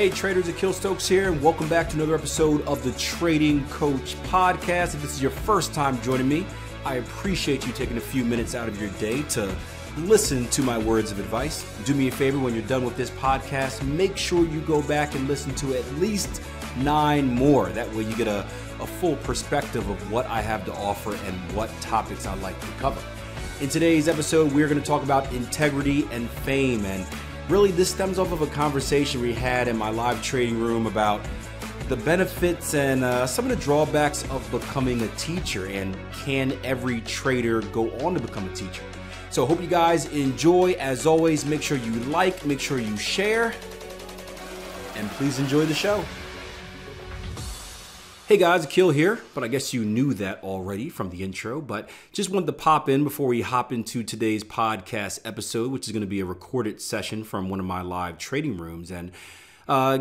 Hey traders, Akil here, and welcome back to another episode of the Trading Coach Podcast. If this is your first time joining me, I appreciate you taking a few minutes out of your day to listen to my words of advice. Do me a favor, when you're done with this podcast, make sure you go back and listen to at least 9 more. That way you get a full perspective of what I have to offer and what topics I like to cover. In today's episode, we're going to talk about integrity and fame, and really, this stems off of a conversation we had in my live trading room about the benefits and some of the drawbacks of becoming a teacher, and can every trader go on to become a teacher? So I hope you guys enjoy. As always, make sure you like, make sure you share, and please enjoy the show. Hey guys, Akil here, but I guess you knew that already from the intro, but just wanted to pop in before we hop into today's podcast episode, which is going to be a recorded session from one of my live trading rooms, and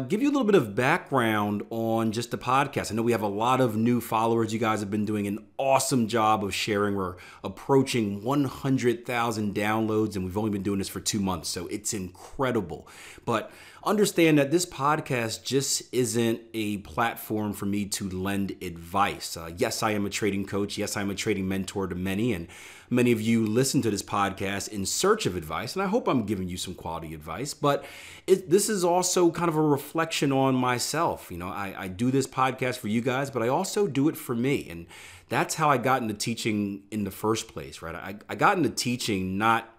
give you a little bit of background on just the podcast. I know we have a lot of new followers. You guys have been doing an awesome job of sharing. We're approaching 100,000 downloads, and we've only been doing this for 2 months, so it's incredible. But understand that this podcast just isn't a platform for me to lend advice. Yes, I am a trading coach. Yes, I'm a trading mentor to many, and many of you listen to this podcast in search of advice, and I hope I'm giving you some quality advice. But this is also kind of a reflection on myself. You know, I do this podcast for you guys, but I also do it for me, and that's how I got into teaching in the first place, right? I got into teaching not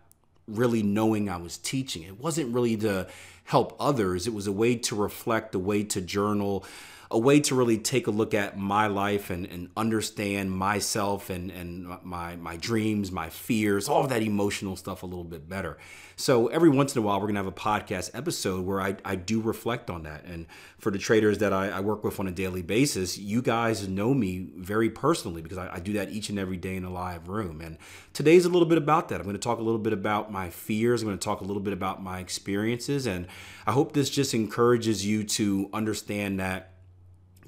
really knowing I was teaching. It wasn't really to help others. It was a way to reflect, a way to journal, a way to really take a look at my life and understand myself and my dreams, my fears, all of that emotional stuff a little bit better. So every once in a while, we're going to have a podcast episode where I do reflect on that. And for the traders that I work with on a daily basis, you guys know me very personally because I do that each and every day in a live room. And today's a little bit about that. I'm going to talk a little bit about my fears. I'm going to talk a little bit about my experiences. And I hope this just encourages you to understand that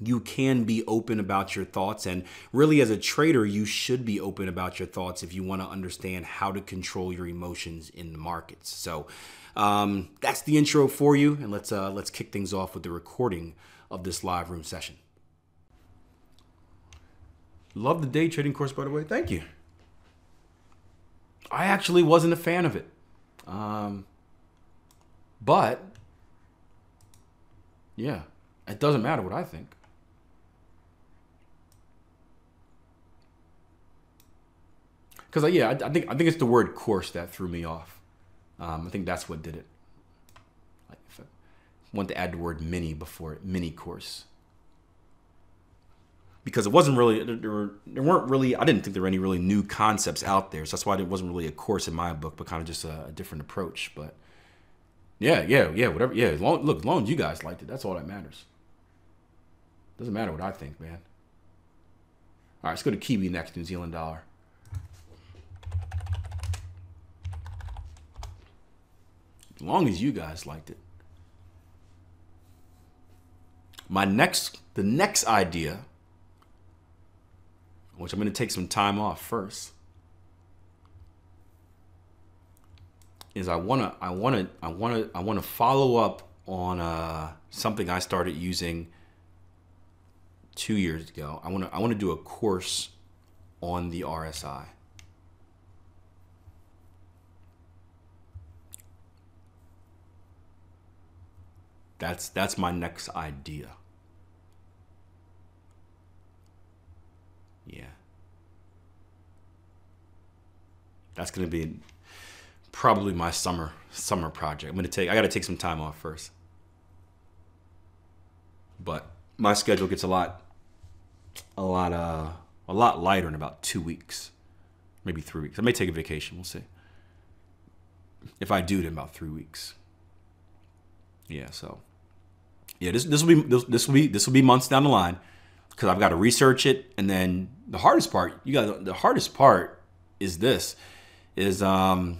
you can be open about your thoughts, and really as a trader, you should be open about your thoughts if you want to understand how to control your emotions in the markets. So that's the intro for you, and let's kick things off with the recording of this live room session. Love the day trading course, by the way. Thank you. I actually wasn't a fan of it, but yeah, it doesn't matter what I think. Because yeah, I think it's the word course that threw me off. I think that's what did it. I want to add the word mini before it, mini course. Because it wasn't really, there weren't really, I didn't think there were any really new concepts out there. So that's why it wasn't really a course in my book, but kind of just a different approach. But yeah, whatever. Yeah, as long as you guys liked it, that's all that matters. Doesn't matter what I think, man. All right, let's go to Kiwi next, New Zealand dollar. As long as you guys liked it. The next idea, which I'm going to take some time off first, is I want to follow up on something I started using 2 years ago. I want to do a course on the RSI. That's my next idea. Yeah. That's going to be probably my summer project. I got to take some time off first. But my schedule gets a lot lighter in about 2 weeks, maybe 3 weeks. I may take a vacation. We'll see. If I do, then about 3 weeks. Yeah. So, yeah, this will be months down the line because I've got to research it, and then the hardest part is this: it's hard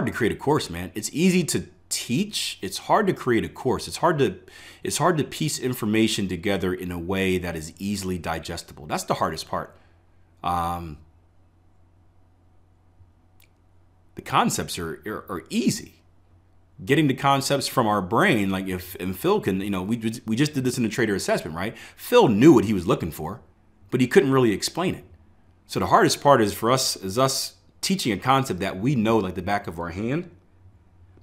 to create a course, man. It's easy to teach. It's hard to create a course. It's hard to piece information together in a way that is easily digestible. That's the hardest part. The concepts are easy. getting the concepts from our brain. Like and Phil can, we just did this in the trader assessment, right? Phil knew what he was looking for, but he couldn't really explain it. So the hardest part is for us teaching a concept that we know like the back of our hand,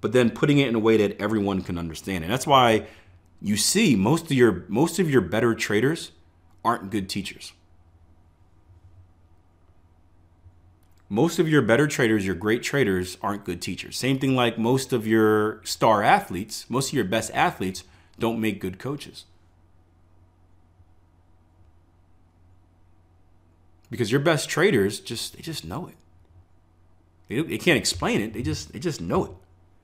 but then putting it in a way that everyone can understand. And that's why you see most of your better traders aren't good teachers. Most of your better traders, your great traders, aren't good teachers. Same thing like most of your star athletes, most of your best athletes don't make good coaches. Because your best traders they just know it. They can't explain it. They just know it,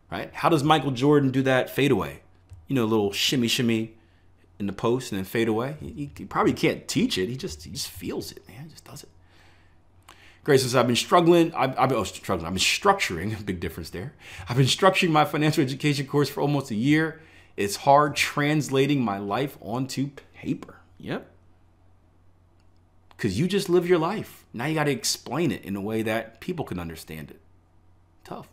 right? How does Michael Jordan do that fadeaway? A little shimmy in the post and then fade away. He probably can't teach it. He just feels it, man. He just does it. Great, since I've been struggling. I've been structuring. Big difference there. I've been structuring my financial education course for almost a year. It's hard translating my life onto paper. Yep. Because you just live your life. Now you got to explain it in a way that people can understand it. Tough.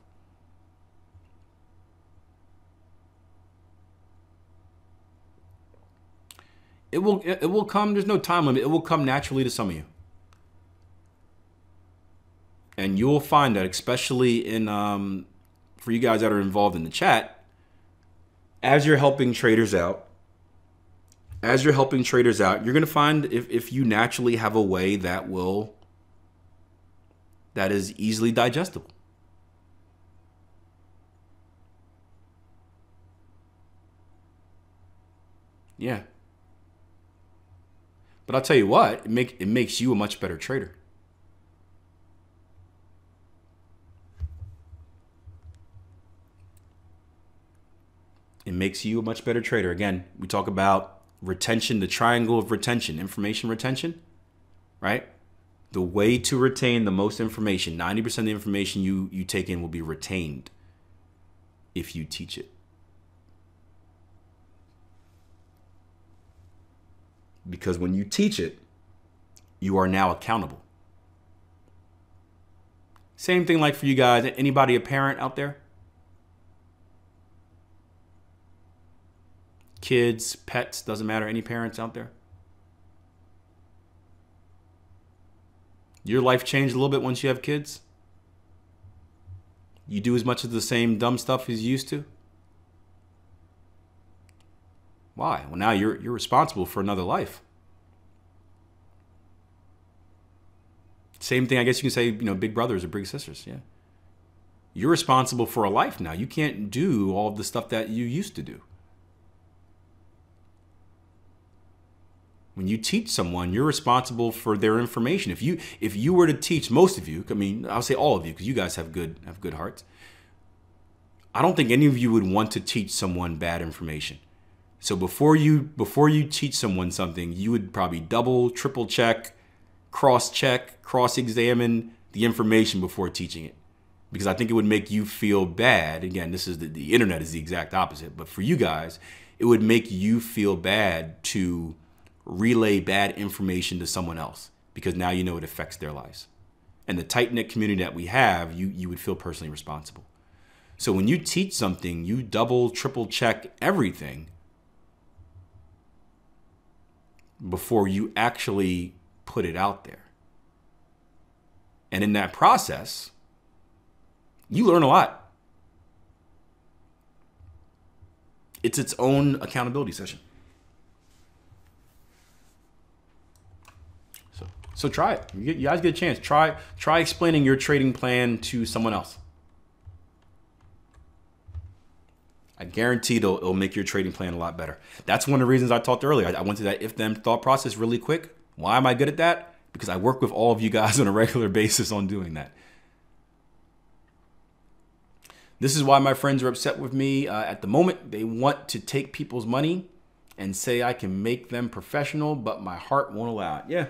It will come. There's no time limit. It will come naturally to some of you. And you'll find that, especially for you guys that are involved in the chat, as you're helping traders out, you're going to find if you naturally have a way that is easily digestible. Yeah. But I'll tell you what, it makes you a much better trader. It makes you a much better trader. Again, we talk about retention, the triangle of retention, information retention, right? The way to retain the most information, 90% of the information you take in will be retained if you teach it. Because when you teach it, you are now accountable. Same thing like for you guys. Anybody a parent out there? Kids, pets, doesn't matter. Any parents out there? Your life changed a little bit once you have kids? You do as much of the same dumb stuff as you used to? Why? Well, now you're responsible for another life. Same thing, I guess you can say, big brothers or big sisters. Yeah. You're responsible for a life now. You can't do all of the stuff that you used to do. When you teach someone, you're responsible for their information. If you were to teach most of you, I'll say all of you because you guys have good hearts. I don't think any of you would want to teach someone bad information. So before you teach someone something, you would probably double, triple check, cross-examine the information before teaching it. Because I think it would make you feel bad. Again, this is the internet is the exact opposite. But for you guys, it would make you feel bad to relay bad information to someone else because now you know it affects their lives. And the tight-knit community that we have, you would feel personally responsible. So when you teach something, you double, triple check everything before you actually put it out there. And in that process, you learn a lot. It's its own accountability session. So try it. You guys get a chance. Try explaining your trading plan to someone else. I guarantee it'll make your trading plan a lot better. That's one of the reasons I talked earlier. I went through that if-then thought process really quick. Why am I good at that? Because I work with all of you guys on a regular basis on doing that. This is why my friends are upset with me at the moment. They want to take people's money and say I can make them professional, but my heart won't allow it. Yeah.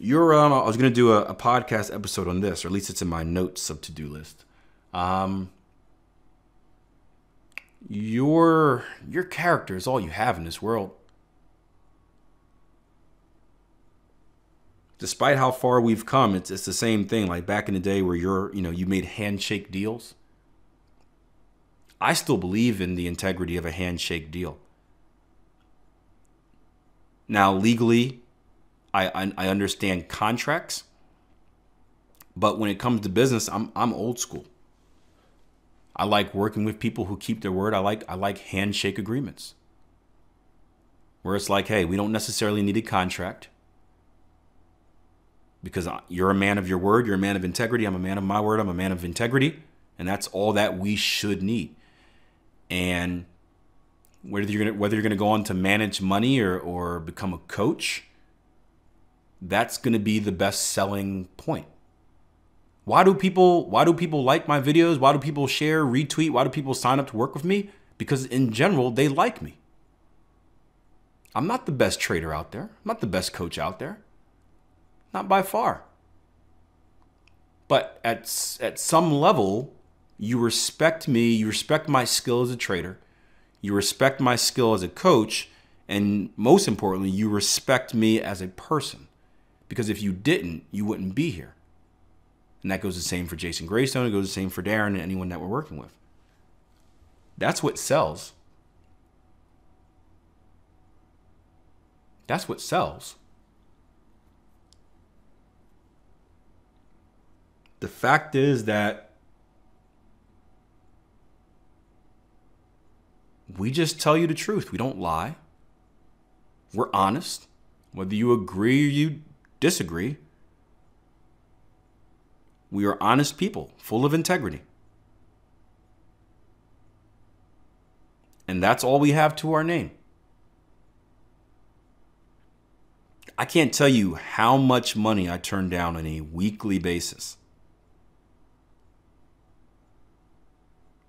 I was going to do a podcast episode on this, or at least it's in my notes of to-do list. Your character is all you have in this world. Despite how far we've come, it's the same thing. Like back in the day where you made handshake deals. I still believe in the integrity of a handshake deal. Now, legally, I understand contracts, but when it comes to business, I'm old school. I like working with people who keep their word. I like handshake agreements where it's like, hey, we don't necessarily need a contract because you're a man of your word. You're a man of integrity. I'm a man of my word. I'm a man of integrity. And that's all that we should need. And whether you're going to go on to manage money or become a coach, that's going to be the best selling point. Why do people like my videos? Why do people share, retweet? Why do people sign up to work with me? Because in general, they like me. I'm not the best trader out there. I'm not the best coach out there. Not by far. But at some level, you respect me, you respect my skill as a trader, you respect my skill as a coach, and most importantly, you respect me as a person. Because if you didn't, you wouldn't be here. And that goes the same for Jason Greystone, it goes the same for Darren and anyone that we're working with. That's what sells. That's what sells. The fact is that we just tell you the truth. We don't lie. We're honest. Whether you agree or you disagree, we are honest people, full of integrity. And that's all we have to our name. I can't tell you how much money I turn down on a weekly basis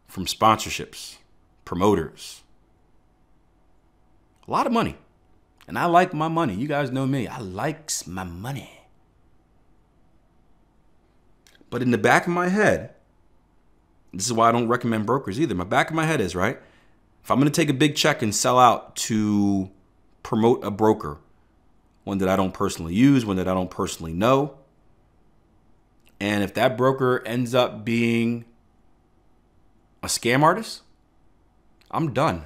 from sponsorships, promoters. A lot of money. And I like my money. You guys know me. I likes my money. But in the back of my head, this is why I don't recommend brokers either. My back of my head is, right, if I'm going to take a big check and sell out to promote a broker, one that I don't personally use, one that I don't personally know, and if that broker ends up being a scam artist, I'm done.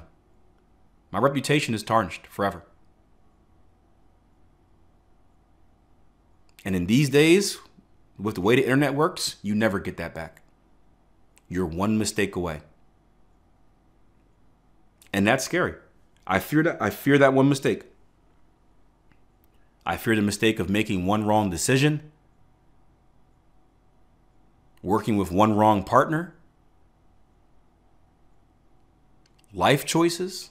My reputation is tarnished forever. And in these days, with the way the internet works, you never get that back. You're one mistake away. And that's scary. I fear that one mistake. I fear the mistake of making one wrong decision, working with one wrong partner, life choices,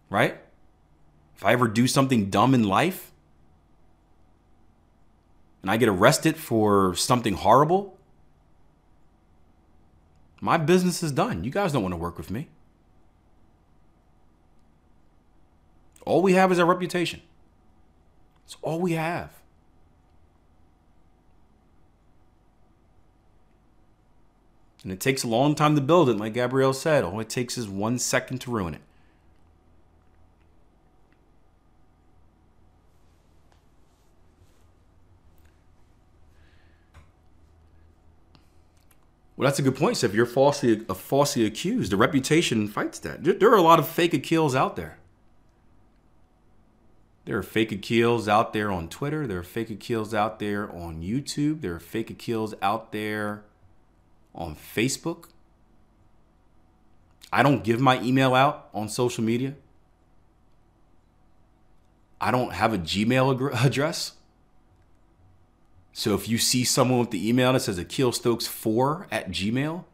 right? If I ever do something dumb in life and I get arrested for something horrible, my business is done. You guys don't want to work with me. All we have is our reputation. It's all we have. And it takes a long time to build it. Like Gabrielle said, all it takes is 1 second to ruin it. Well, that's a good point. So if you're falsely accused, the reputation fights that. There are a lot of fake Akils out there. There are fake Akils out there on Twitter. There are fake Akils out there on YouTube. There are fake Akils out there on Facebook. I don't give my email out on social media. I don't have a Gmail address. So if you see someone with the email that says akilstokes4@gmail,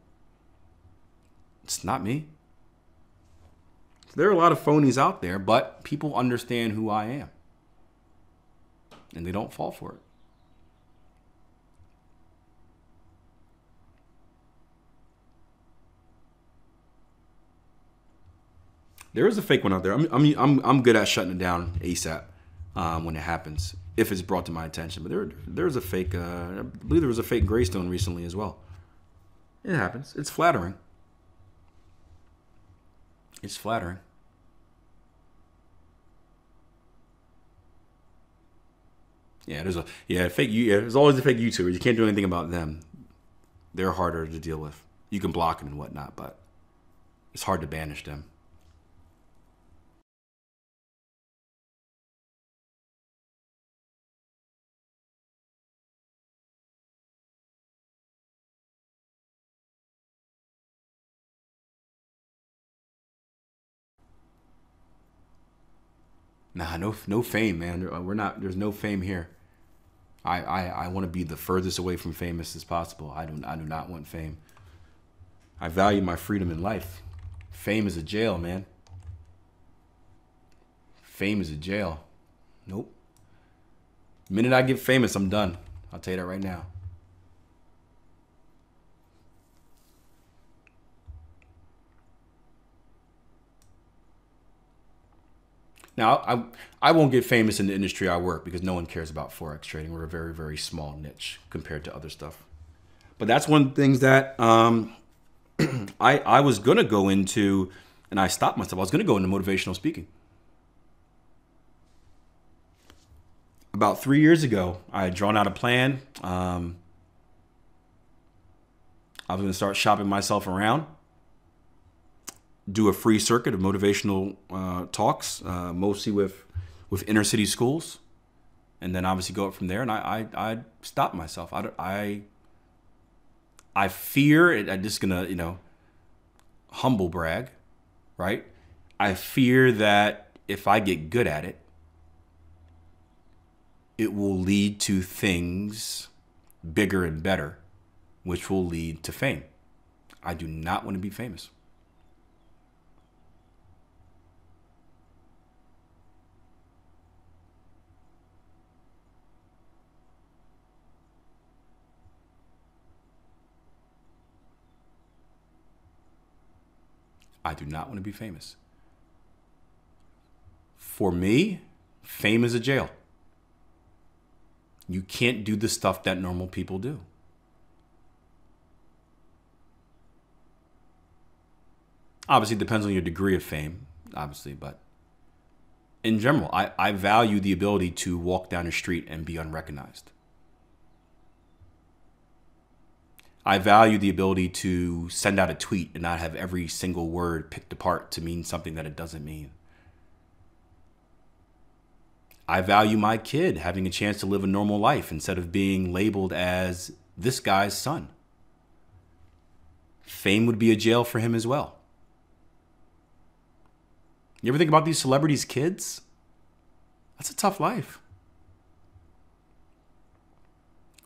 it's not me. There are a lot of phonies out there, but people understand who I am. And they don't fall for it. There is a fake one out there. I'm good at shutting it down ASAP when it happens, if it's brought to my attention. But there's a fake. I believe there was a fake Greystone recently as well. It happens. It's flattering. It's flattering. Yeah, there's always a fake YouTuber. You can't do anything about them. They're harder to deal with. You can block them and whatnot, but it's hard to banish them. Nah, no fame, man. We're not. There's no fame here. I want to be the furthest away from famous as possible. I do not want fame. I value my freedom in life. Fame is a jail, man. Fame is a jail. Nope. The minute I get famous, I'm done. I'll tell you that right now. Now, I won't get famous in the industry I work because no one cares about Forex trading. We're a very, very small niche compared to other stuff. But that's one of the things that I was going to go into, and I stopped myself. I was going to go into motivational speaking. About 3 years ago, I had drawn out a plan. I was going to start shopping myself around, do a free circuit of motivational talks, mostly with inner city schools, and then obviously go up from there. And I stopped myself. I fear it. I'm just gonna humble brag, right? I fear that if I get good at it, it will lead to things bigger and better, which will lead to fame. I do not want to be famous. I do not want to be famous. For me, fame is a jail. You can't do the stuff that normal people do. Obviously, it depends on your degree of fame, obviously, but in general, I value the ability to walk down the street and be unrecognized. I value the ability to send out a tweet and not have every single word picked apart to mean something that it doesn't mean. I value my kid having a chance to live a normal life instead of being labeled as this guy's son. Fame would be a jail for him as well. You ever think about these celebrities' kids? That's a tough life.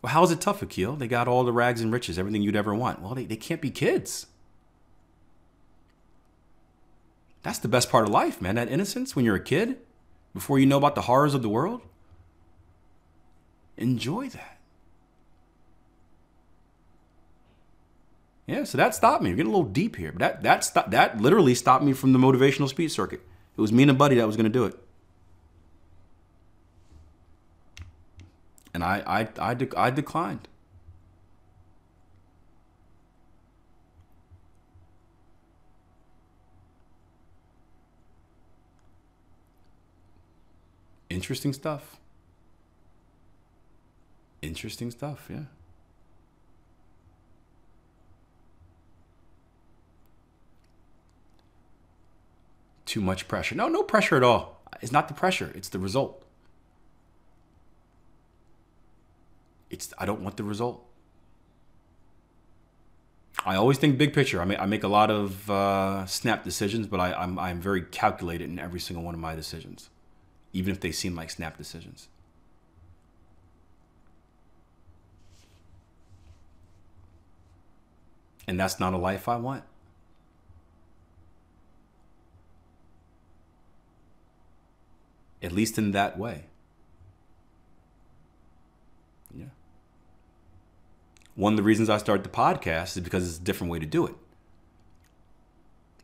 Well, how is it tough, Akil? They got all the rags and riches, everything you'd ever want. Well, they can't be kids. That's the best part of life, man. That innocence when you're a kid, before you know about the horrors of the world. Enjoy that. Yeah, so that stopped me. We're getting a little deep here, but that literally stopped me from the motivational speech circuit. It was me and a buddy that was going to do it. And I declined. Interesting stuff. Interesting stuff, yeah. Too much pressure. No pressure at all. It's not the pressure, it's the result. I don't want the result. I always think big picture. I make a lot of snap decisions, but I'm very calculated in every single one of my decisions, even if they seem like snap decisions. And that's not a life I want. At least in that way. Yeah. One of the reasons I started the podcast is because it's a different way to do it.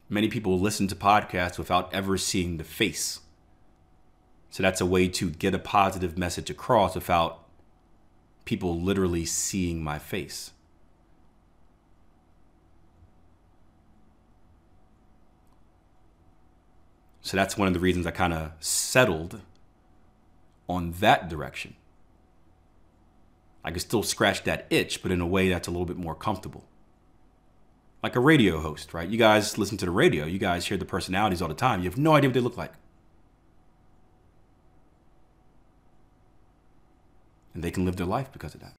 Many people listen to podcasts without ever seeing the face. So that's a way to get a positive message across without people literally seeing my face. So that's one of the reasons I kind of settled on that direction. I can still scratch that itch, but in a way that's a little bit more comfortable. Like a radio host, right? You guys listen to the radio. You guys hear the personalities all the time. You have no idea what they look like. And they can live their life because of that.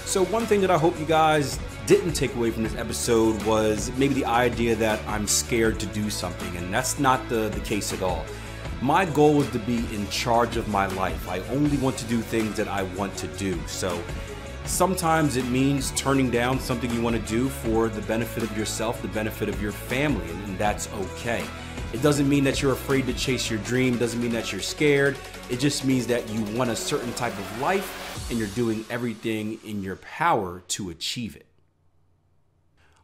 So one thing that I hope you guys didn't take away from this episode was maybe the idea that I'm scared to do something, and that's not the case at all. My goal is to be in charge of my life. I only want to do things that I want to do. So sometimes it means turning down something you want to do for the benefit of yourself, the benefit of your family, and that's okay. It doesn't mean that you're afraid to chase your dream. It doesn't mean that you're scared. It just means that you want a certain type of life and you're doing everything in your power to achieve it.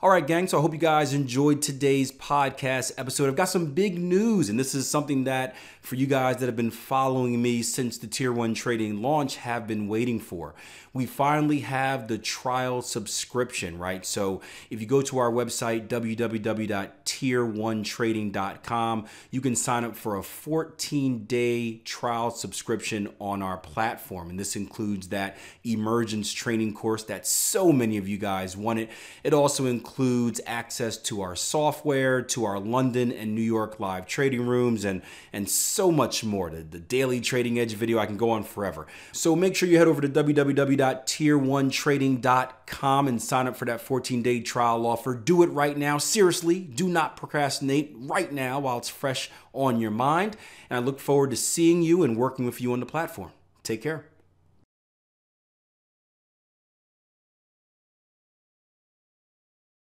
All right, gang, so I hope you guys enjoyed today's podcast episode. I've got some big news, and this is something that for you guys that have been following me since the Tier 1 trading launch have been waiting for. We finally have the trial subscription, right? So if you go to our website, www.tier1trading.com, you can sign up for a 14-day trial subscription on our platform. And this includes that emergence training course that so many of you guys wanted. It also includes access to our software, to our London and New York live trading rooms, and so much more. The daily trading edge video, I can go on forever. So make sure you head over to www.tier1trading.com and sign up for that 14-day trial offer. Do it right now. Seriously, do not procrastinate right now while it's fresh on your mind. And I look forward to seeing you and working with you on the platform. Take care.